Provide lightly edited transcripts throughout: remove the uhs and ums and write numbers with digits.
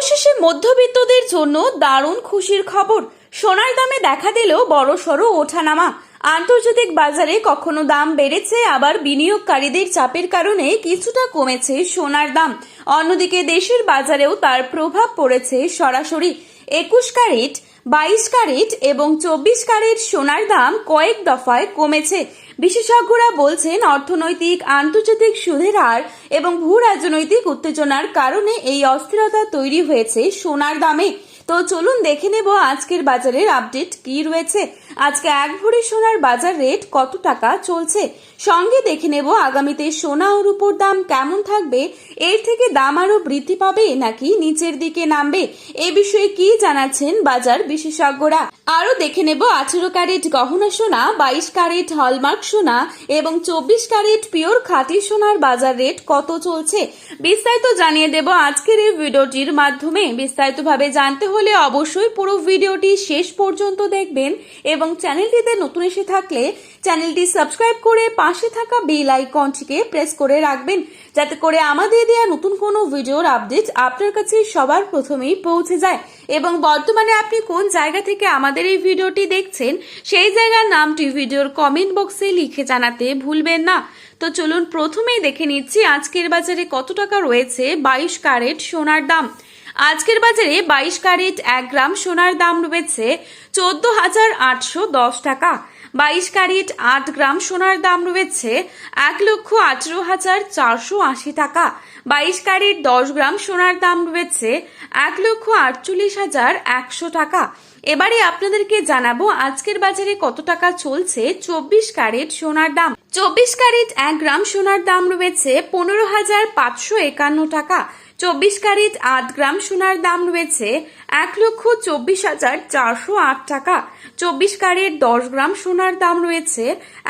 অবশেষে মধ্যবিত্তদের জন্য দারুণ খুশির খবর। সোনার দামে দেখা দিল বড়সড় ওঠানামা। আন্তর্জাতিক বাজারে কখনো দাম বেড়েছে, আবার বিনিয়োগকারীদের চাপের কারণে কিছুটা কমেছে সোনার দাম। অন্যদিকে দেশের বাজারেও তার প্রভাব পড়েছে সরাসরি। 21 ক্যারেট, 22 ক্যারেট এবং 24 ক্যারেট সোনার দাম কয়েক দফায় কমেছে। বিশেষজ্ঞরা বলছেন, অর্থনৈতিক আন্তর্জাতিক সুদের হার এবং ভূ রাজনৈতিক উত্তেজনার কারণে এই অস্থিরতা তৈরি হয়েছে সোনার দামে। তো চলুন দেখে নেব আজকের বাজারের আপডেট কি রয়েছে। আজকে এক ভরি সোনার বাজার রেট কত টাকা চলছে, সঙ্গে দেখে নেব আগামীতে সোনা ও রূপোর দাম কেমন থাকবে। এর থেকে দাম আরো বৃদ্ধি পাবে নাকি নিচের দিকে নামবে, এ বিষয়ে কি জানাচ্ছেন বাজার বিশেষজ্ঞরা। আরো দেখে নেব 18 ক্যারেট গহনা সোনা, 22 ক্যারেট হলমার্ক সোনা এবং 24 ক্যারেট পিওর খাঁটি সোনার বাজার রেট কত চলছে। বিস্তারিত জানিয়ে দেব আজকের এই ভিডিওটির মাধ্যমে। বিস্তারিতভাবে জানতে হলে অবশ্যই পুরো ভিডিওটি শেষ পর্যন্ত দেখবেন এবং চ্যানেলটিতে নতুন এসে থাকলে চ্যানেলটি সাবস্ক্রাইব করে পাশে থাকা বেল আইকনটিকে প্রেস করে রাখবেন, যাতে করে আমাদের দেওয়া নতুন কোনো ভিডিওর আপডেট আপনার কাছে সবার প্রথমেই পৌঁছে যায়। এবং বর্তমানে আপনি কোন জায়গা থেকে আমাদের এই ভিডিওটি দেখছেন, সেই জায়গার নামটি ভিডিওর কমেন্ট বক্সে লিখে জানাতে ভুলবেন না। তো চলুন প্রথমেই দেখে নিচ্ছি আজকের বাজারে কত টাকা রয়েছে 22 ক্যারেট সোনার দাম। আজকের বাজারে 22 ক্যারেট 1 গ্রাম সোনার দাম রয়েছে 14,810 টাকা। 22 ক্যারেট 8 গ্রাম সোনার দাম রয়েছে 1,18,480 টাকা। 22 ক্যারেট 10 গ্রাম সোনার দাম রয়েছে 1,48,100 টাকা। এবারে আপনাদেরকে জানাবো আজকের বাজারে কত টাকা চলছে 24 ক্যারেট সোনার দাম। 24 ক্যারেট 1 গ্রাম সোনার দাম রয়েছে 15,551 টাকা। 24 ক্যারেট 8 গ্রাম সোনার দাম রয়েছে 1,24,408 টাকা। 24 ক্যারেট 10 গ্রাম সোনার দাম রয়েছে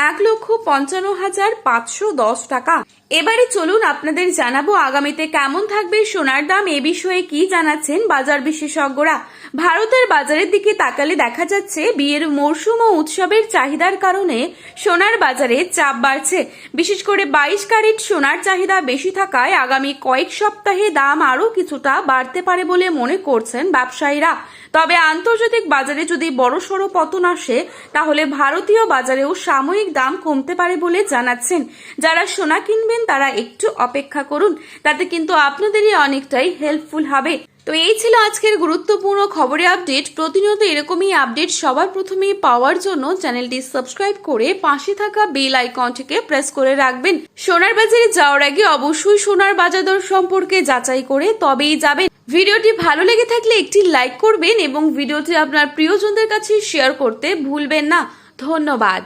1,55,510 টাকা। এবারে চলুন আপনাদের জানাবো আগামীতে কেমন থাকবে সোনার দাম, এ বিষয়ে কি জানাচ্ছেন বাজার বিশেষজ্ঞরা। ভারতের বাজারের দিকে তাকালে দেখা যাচ্ছে বিয়ের মরশুম ও উৎসবের চাহিদার কারণে সোনার বাজারে চাপ বাড়ছে। বিশেষ করে 22 ক্যারেট সোনার চাহিদা বেশি থাকায় আগামী কয়েক সপ্তাহে দাম আরো কিছুটা বাড়তে পারে বলে মনে করছেন ব্যবসায়ীরা। তবে আন্তর্জাতিক বাজারে যদি বড়সড় পতন আসে, তাহলে ভারতীয় বাজারেও সাময়িক দাম কমতে পারে বলে জানাচ্ছেন। যারা সোনা কিনবেন তারা একটু অপেক্ষা করুন, তাতে কিন্তু আপনাদেরই অনেকটাই হেল্পফুল হবে। তো এই ছিল আজকের গুরুত্বপূর্ণ খবরের আপডেট। প্রতিনিয়ত এরকমই আপডেট সবার প্রথমে পাওয়ার জন্য চ্যানেলটি সাবস্ক্রাইব করে পাশে থাকা বেল আইকনটিকে প্রেস করে রাখবেন। সোনার বাজারে যাওয়ার আগে অবশ্যই সোনার বাজার দর সম্পর্কে যাচাই করে তবেই যাবেন। ভিডিওটি ভালো লেগে থাকলে একটি লাইক করবেন এবং ভিডিওটি আপনার প্রিয়জনদের কাছে শেয়ার করতে ভুলবেন না। ধন্যবাদ।